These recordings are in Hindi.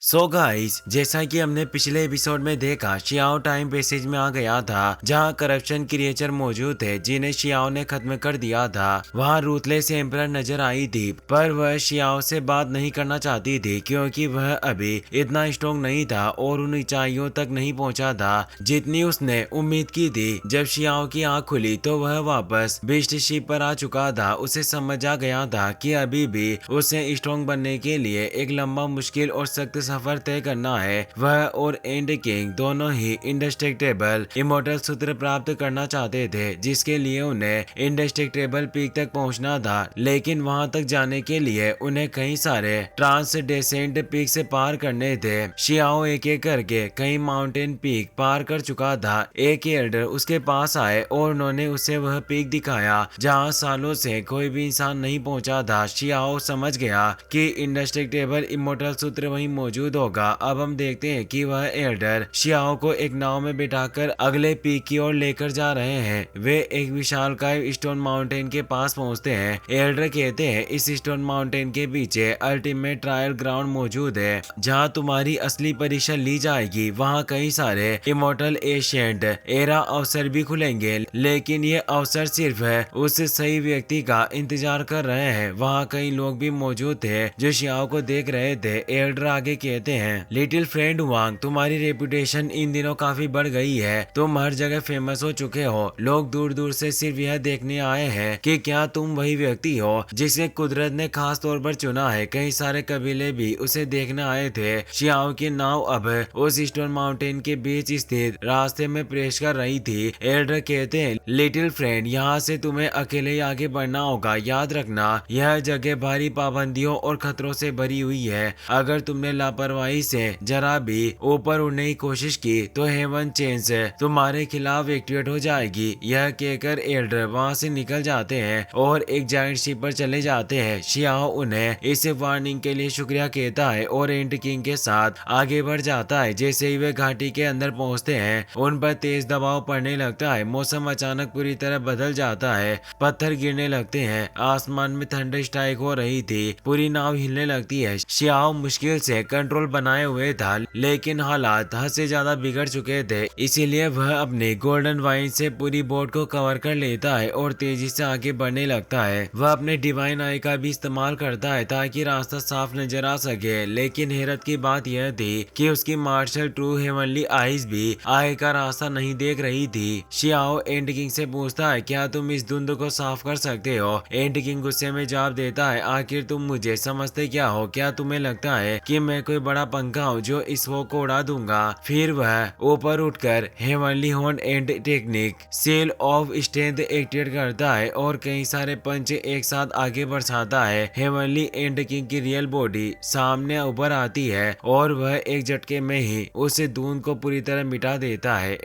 सो गाइस, जैसा कि हमने पिछले एपिसोड में देखा, शियाओ टाइम पैसेज में आ गया था जहां करप्शन क्रिएचर मौजूद थे जिन्हें शियाओ ने खत्म कर दिया था। वहां रूथलेस एम्परर नजर आई थी, पर वह शियाओ से बात नहीं करना चाहती थी क्योंकि वह अभी इतना स्ट्रॉन्ग नहीं था और उन ऊंचाइयों तक नहीं पहुंचा था जितनी उसने उम्मीद की थी। जब शियाओ की आंख खुली तो वह वापस बीस्ट शिप पर आ चुका था। उसे समझ आ गया था कि अभी भी उसे स्ट्रॉन्ग बनने के लिए एक लंबा, मुश्किल और सख्त सफर तय करना है। वह और एंड किंग दोनों ही इंडेस्ट्रक्टेबल इमोर्टल सूत्र प्राप्त करना चाहते थे, जिसके लिए उन्हें इंडेस्ट्रक्टेबल पीक तक पहुंचना था। लेकिन वहां तक जाने के लिए उन्हें कई सारे ट्रांसडेसेंट पीक से पार करने थे। शियाओ एक एक करके कई माउंटेन पीक पार कर चुका था। एक एल्डर उसके पास आए और उन्होंने उसे वह पीक दिखाया जहां सालों से कोई भी इंसान नहीं पहुंचा था। शियाओ समझ गया कि इंडेस्ट्रक्टेबल इमोर्टल सूत्र वहीं मौजूद होगा। अब हम देखते हैं कि वह एल्डर शियाओ को एक नाव में बिठाकर अगले पीक की ओर लेकर जा रहे हैं। वे एक विशालकाय स्टोन माउंटेन के पास पहुंचते हैं। एल्डर कहते हैं इस स्टोन माउंटेन के पीछे अल्टीमेट ट्रायल ग्राउंड मौजूद है जहां तुम्हारी असली परीक्षा ली जाएगी। वहां कई सारे इमोर्टल एशियंट एरा अवसर भी खुलेंगे, लेकिन ये अवसर सिर्फ है उस सही व्यक्ति का इंतजार कर रहे हैं। वहां कई लोग भी मौजूद थे जो शियाओ को देख रहे थे। एल्डर आगे कहते हैं, लिटिल फ्रेंड वांग, तुम्हारी रेपुटेशन इन दिनों काफी बढ़ गई है। तुम हर जगह फेमस हो चुके हो। लोग दूर दूर से सिर्फ यह देखने आए हैं कि क्या तुम वही व्यक्ति हो जिसे कुदरत ने खास तौर पर चुना है। कई सारे कबीले भी उसे देखने आए थे। शियाओ की नाव अब उस स्टोन माउंटेन के बीच स्थित रास्ते में प्रवेश कर रही थी। एल्डर कहते हैं, लिटिल फ्रेंड, यहाँ से तुम्हें अकेले ही आगे बढ़ना होगा। याद रखना, यह जगह भारी पाबंदियों और खतरों से भरी हुई है। अगर तुमने लापरवाही से जरा भी ऊपर उड़ने की कोशिश की तो हेवन चेंज तुम्हारे खिलाफ एक्टिवेट हो जाएगी। यह कहकर एल्डर वहां से निकल जाते हैं और एक जायंट शिप पर चले जाते हैं। शियाओ उन्हें इस वार्निंग के लिए शुक्रिया कहता है और एंड किंग के साथ आगे बढ़ जाता है। जैसे ही वे घाटी के अंदर पहुंचते हैं, उन पर तेज दबाव पड़ने लगता है। मौसम अचानक पूरी तरह बदल जाता है। पत्थर गिरने लगते हैं। आसमान में थंडर स्ट्राइक हो रही थी। पूरी नाव हिलने लगती है। शियाओ मुश्किल से कंट्रोल बनाए हुए था, लेकिन हालात हद से ज्यादा बिगड़ चुके थे। इसीलिए वह अपने गोल्डन वाइन से पूरी बोट को कवर कर लेता है और तेजी से आगे बढ़ने लगता है। वह अपने डिवाइन आई का भी इस्तेमाल करता है ताकि रास्ता साफ नजर आ सके। लेकिन हैरत की बात यह थी कि उसकी मार्शल ट्रू हेवनली आईज भी आगे का रास्ता नहीं देख रही थी। शियाओ एंड किंग से पूछता है, क्या तुम इस धुंध को साफ कर सकते हो? एंड किंग गुस्से में जवाब देता है, आखिर तुम मुझे समझते क्या हो? क्या तुम्हें लगता है कि मैं कोई बड़ा पंखा हूँ जो इस वो को उड़ा दूंगा? फिर वह ऊपर उठकर heavenly horn and technique cell of strength activate करता है और कई सारे पंच एक साथ आगे बढ़ाता है। हेवनली एंड किंग की रियल बॉडी सामने ऊपर आती है और वह एक झटके में ही उस धुंध को पूरी तरह मिटा देता है।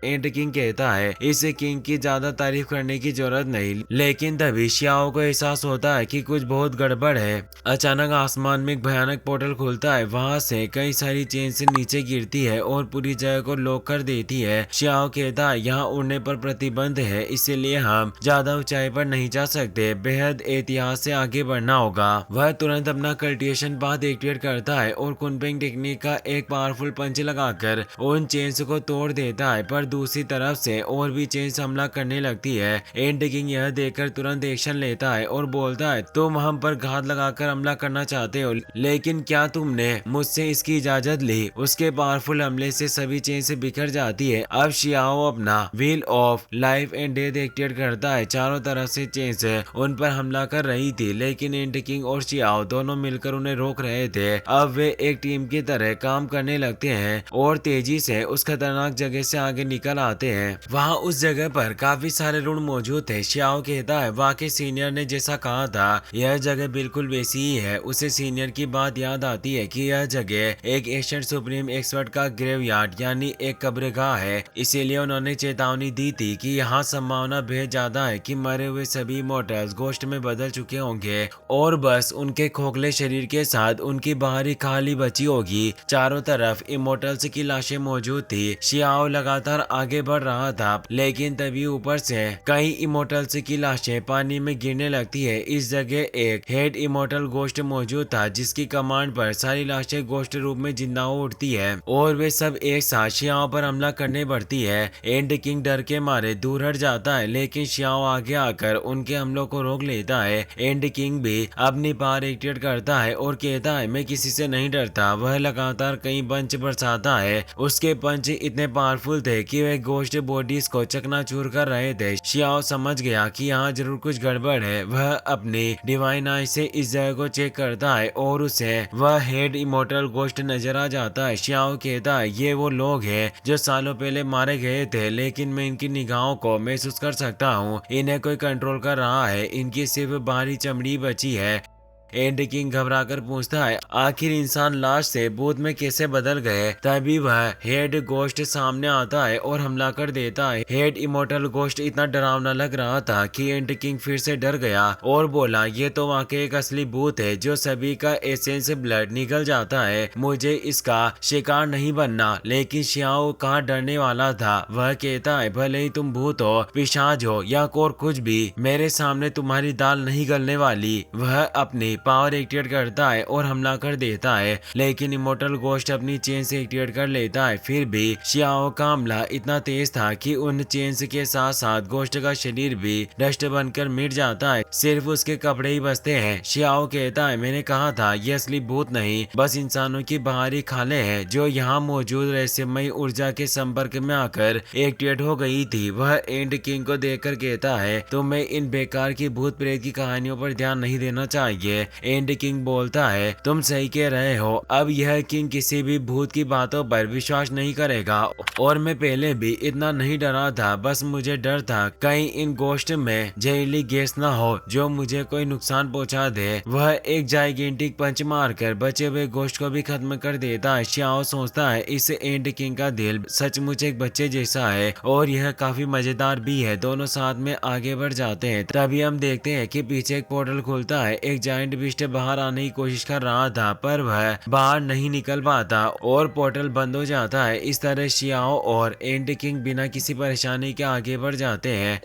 एंड किंग कहता है, इस किंग की ज्यादा तारीफ करने की जरूरत नहीं। लेकिन तभी शियाओ को एहसास होता है कि कुछ बहुत गड़बड़ है। अचानक आसमान में एक भयानक पोर्टल खुलता है। वहां से कई सारी चेन से नीचे गिरती है और पूरी जगह को लॉक कर देती है। शियाओ कहता है, यहाँ उड़ने पर प्रतिबंध है, इसीलिए हम ज्यादा ऊंचाई पर नहीं जा सकते। बेहद एहतियात से आगे बढ़ना होगा। वह तुरंत अपना कल्टिवेशन पाथ एक्टिवेट करता है और कुनपेंग टेक्निक का एक पावरफुल पंच लगाकर उन चेन्स को तोड़ देता है। पर दूसरी तरफ से और भी चेन्स हमला करने लगती है। एंड किंग यह देखकर तुरंत एक्शन लेता है और बोलता है, तुम हम पर घात लगाकर हमला करना चाहते हो, लेकिन क्या तुमने मुझसे इसकी इजाजत ली? उसके पावरफुल हमले से सभी चेन्स बिखर जाती है। अब शियाओ अपना wheel of life and death activate करता है। चारों तरफ से चेन्स उन पर हमला कर रही थी, लेकिन एंड किंग और शियाओ दोनों मिलकर उन्हें रोक रहे थे। अब वे एक टीम की तरह काम करने लगते हैं और तेजी से उस खतरनाक जगह से आगे निकल आते हैं। वहां उस जगह पर काफी सारे ऋण मौजूद थे। शियाओ कहता है, वाकई सीनियर ने जैसा कहा था, यह जगह बिल्कुल वैसी ही है। उसे सीनियर की बात याद आती है कि यह जगह एक एशियंट सुप्रीम एक्सपर्ट का ग्रेवयार्ड यानी एक कब्रगाह है। इसीलिए उन्होंने चेतावनी दी थी कि यहाँ संभावना बेहद ज्यादा है कि मरे हुए सभी इमोर्टल्स घोस्ट में बदल चुके होंगे और बस उनके खोखले शरीर के साथ उनकी बाहरी खाली बची होगी। चारों तरफ इमोर्टल्स की लाशें मौजूद थी। शियाओ लगातार आगे बढ़ रहा था, लेकिन तभी ऊपर से कई इमोटल्स की लाशें पानी में गिरने लगती है। इस जगह एक हेड इमोटल गोश्त मौजूद था, जिसकी कमांड पर सारी लाशें गोश्त रूप में जिंदा हो उठती है और वे सब एक साथ शियाओ पर हमला करने बढ़ती है। एंड किंग डर के मारे दूर हट जाता है, लेकिन शियाओ आगे आकर उनके हमलों को रोक लेता है। एंड किंग भी अपनी पावर एक्टिवेट करता है और कहता है मैं किसी से नहीं डरता। वह लगातार कई पंच बरसाता है। उसके पंच इतने पावरफुल थे कि वे गोश्त बॉडीज को चकनाचूर कर रहे थे। शियाओ समझ गया कि यहाँ जरूर कुछ गड़बड़ है। वह अपनी डिवाइन आई से इस जगह को चेक करता है और उसे वह हेड इमोर्टल गोश्त नजर आ जाता है। शियाओ कहता है ये वो लोग हैं जो सालों पहले मारे गए थे, लेकिन मैं इनकी निगाहों को महसूस कर सकता हूँ। इन्हें कोई कंट्रोल कर रहा है। इनकी सिर्फ बाहरी चमड़ी बची है। एंड किंग घबराकर पूछता है आखिर इंसान लाश से भूत में कैसे बदल गए। तभी वह हेड गोश्त सामने आता है और हमला कर देता है। हेड इमोर्टल गोश्त इतना डरावना लग रहा था कि एंड किंग फिर से डर गया और बोला ये तो वाकई एक असली भूत है जो सभी का एसेंस ब्लड निकल जाता है। मुझे इसका शिकार नहीं बनना। लेकिन शियाओ कहाँ डरने वाला था। वह कहता है भले ही तुम भूत हो, पिशाच हो या और कुछ भी, मेरे सामने तुम्हारी दाल नहीं गलने वाली। वह अपनी पावर एक्टिवेट करता है और हमला कर देता है, लेकिन इमोर्टल गोश्त अपनी चेन से एक्टिवेट कर लेता है। फिर भी शियाओ का हमला इतना तेज था कि उन चेन्स के साथ साथ गोश्त का शरीर भी डस्ट बनकर मिट जाता है। सिर्फ उसके कपड़े ही बचते हैं। शियाओ कहता है मैंने कहा था ये असली भूत नहीं, बस इंसानों की बाहरी खालें हैं जो यहाँ मौजूद रहस्यमयी ऊर्जा के संपर्क में आकर एक्टिवेट हो गई थी। वह एंड किंग को देखकर कहता है तुम्हें इन बेकार की भूत प्रेत की कहानियों पर ध्यान नहीं देना चाहिए। एंड किंग बोलता है तुम सही कह रहे हो। अब यह किंग किसी भी भूत की बातों पर विश्वास नहीं करेगा और मैं पहले भी इतना नहीं डरा था। बस मुझे डर था कहीं इन गोश्त में जहरीली गैस ना हो जो मुझे कोई नुकसान पहुंचा दे। वह एक जाइगेंटिक पंच मारकर बचे हुए गोश्त को भी खत्म कर देता है। शियाओ सोचता है इस एंड किंग का दिल सचमुच एक बच्चे जैसा है और यह काफी मजेदार भी है। दोनों साथ में आगे बढ़ जाते हैं। तभी हम देखते हैं कि पीछे एक पोर्टल खुलता है। एक जायंट बीस्ट बाहर आने की कोशिश कर रहा था, पर वह बाहर नहीं निकल पाता और पोर्टल बंद हो जाता है। इस तरह शियाओ और एंड किंग बिना किसी परेशानी के आगे बढ़ जाते हैं।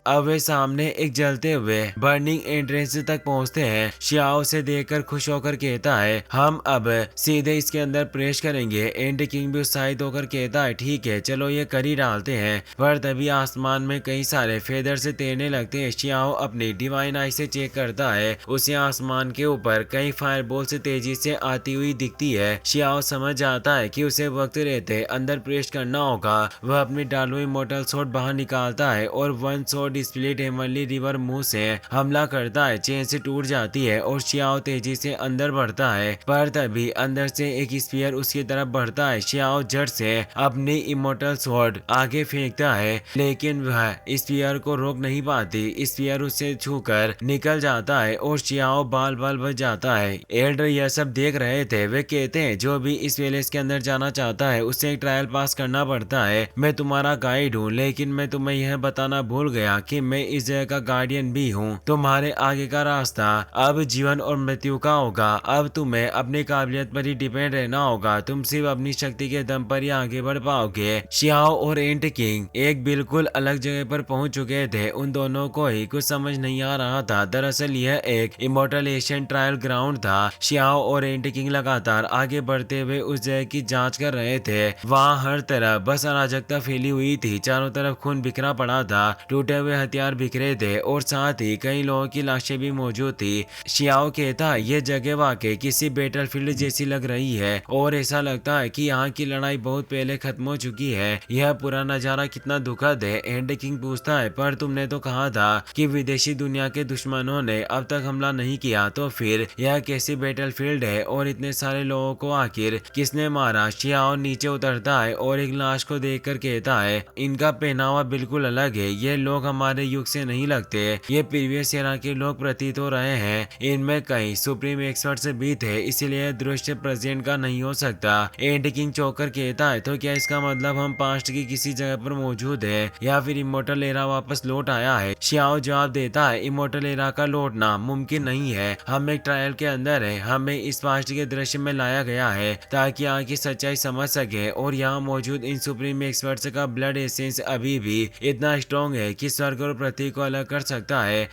अब वे सामने एक जलते हुए बर्निंग एंट्रेंस तक पहुंचते हैं। शियाओ से देखकर खुश होकर कहता है हम अब सीधे इसके अंदर प्रवेश करेंगे। एंड किंग भी उत्साहित होकर कहता है ठीक है चलो ये कर ही डालते हैं। पर तभी आसमान में कई सारे फेदर से तैरने लगते हैं। शियाओ अपनी डिवाइन आई से चेक करता है। उसे आसमान के ऊपर कई फायरबॉल से तेजी से आती हुई दिखती है। शियाओ समझ जाता है कि उसे वक्त रहते अंदर प्रवेश करना होगा। वह अपनी डालू इमोर्टल स्वॉर्ड बाहर निकालता है और one sword split heavenly river मुंह से हमला करता है। चेन से टूट जाती है और शियाओ तेजी से अंदर बढ़ता है, पर तभी अंदर से एक स्फीयर उसकी तरफ बढ़ता है। शियाओ झट से अपनी इमोर्टल स्वॉर्ड आगे फेंकता है, लेकिन वह स्फीयर को रोक नहीं पाती। स्फीयर उससे छूकर निकल जाता है और शियाओ बाल बाल बच जाता है। एल्डर यह सब देख रहे थे। वे कहते हैं जो भी इस पैलेस के अंदर जाना चाहता है उसे एक ट्रायल पास करना पड़ता है। मैं तुम्हारा गाइड हूँ, लेकिन मैं तुम्हें यह बताना भूल गया कि मैं इस जगह का गार्डियन भी हूँ। तुम्हारे आगे का रास्ता अब जीवन और मृत्यु का होगा। अब तुम्हें अपनी काबिलियत पर ही डिपेंड रहना होगा। तुम सिर्फ अपनी शक्ति के दम पर ही आगे बढ़ पाओगे। शियाओ और एंड किंग एक बिल्कुल अलग जगह पर पहुंच चुके थे। उन दोनों को ही कुछ समझ नहीं आ रहा था। दरअसल यह एक इमोर्टल एशियन ट्रायल ग्राउंड था। शियाओ और एंड किंग लगातार आगे बढ़ते हुए उस जगह की जांच कर रहे थे। वहाँ हर तरफ बस अराजकता फैली हुई थी। चारों तरफ खून बिखरा पड़ा था, टूटे हुए हथियार बिखरे थे और साथ ही कई लोगों की लाशें भी मौजूद थी। शियाओ कहता यह जगह वाकई किसी बैटलफील्ड जैसी लग रही है और ऐसा लगता है कि यहाँ की लड़ाई बहुत पहले खत्म हो चुकी है। यह पूरा नजारा कितना दुखद है। एंड किंग पूछता है पर तुमने तो कहा था कि विदेशी दुनिया के दुश्मनों ने अब तक हमला नहीं किया, तो फिर यह कैसी बैटलफील्ड है और इतने सारे लोगों को आखिर किसने मारा। शियाओ नीचे उतरता है और एक लाश को देखकर कहता है इनका पहनावा बिल्कुल अलग है। ये लोग हमारे हमारे युग से नहीं लगते। ये प्रीवियस एरा के लोग प्रतीत हो रहे हैं। इनमें कई सुप्रीम एक्सपर्ट्स भी थे, इसीलिए दृश्य प्रेजेंट का नहीं हो सकता। एंड किंग चौकर कहता है, तो क्या इसका मतलब हम पास्ट की किसी जगह पर मौजूद है या फिर इमोर्टल एरा वापस लौट आया है? शियाओ जवाब देता है, इमोर्टल एरा का लौटना मुमकिन नहीं है। हम एक ट्रायल के अंदर है, हमें इस पास्ट के दृश्य में लाया गया है ताकि यहाँ की सच्चाई समझ सके। और यहाँ मौजूद इन सुप्रीम एक्सपर्ट्स का ब्लड एसेंस अभी भी इतना स्ट्रॉन्ग है कि स्वर्ग और पृथ्वी को अलग कर सकता है।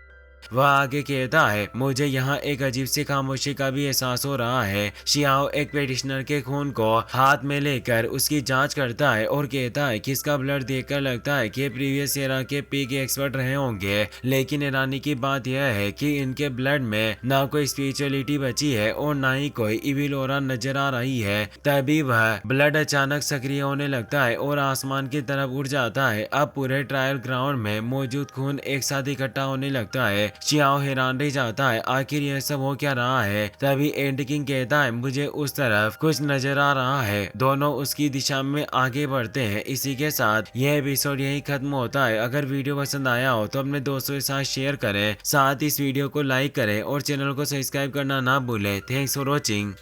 वह आगे कहता है, मुझे यहाँ एक अजीब सी खामोशी का भी एहसास हो रहा है। शियाओ एक पेटिशनर के खून को हाथ में लेकर उसकी जांच करता है और कहता है कि इसका ब्लड देखकर लगता है कि प्रीवियस एरा के पीक एक्सपर्ट रहे होंगे। लेकिन हैरानी की बात यह है कि इनके ब्लड में ना कोई स्पिरिचुअलिटी बची है और ना ही कोई इविल ऑरा नजर आ रही है। तभी वह ब्लड अचानक सक्रिय होने लगता है और आसमान की तरफ उड़ जाता है। अब पूरे ट्रायल ग्राउंड में मौजूद खून एक साथ इकट्ठा होने लगता है। शियाओ हैरान रह जाता है, आखिर यह सब हो क्या रहा है? तभी एंड किंग कहता है, मुझे उस तरफ कुछ नजर आ रहा है। दोनों उसकी दिशा में आगे बढ़ते हैं। इसी के साथ यह एपिसोड यही खत्म होता है। अगर वीडियो पसंद आया हो तो अपने दोस्तों के साथ शेयर करें, साथ इस वीडियो को लाइक करें और चैनल को सब्सक्राइब करना ना भूलें। Thanks for watching.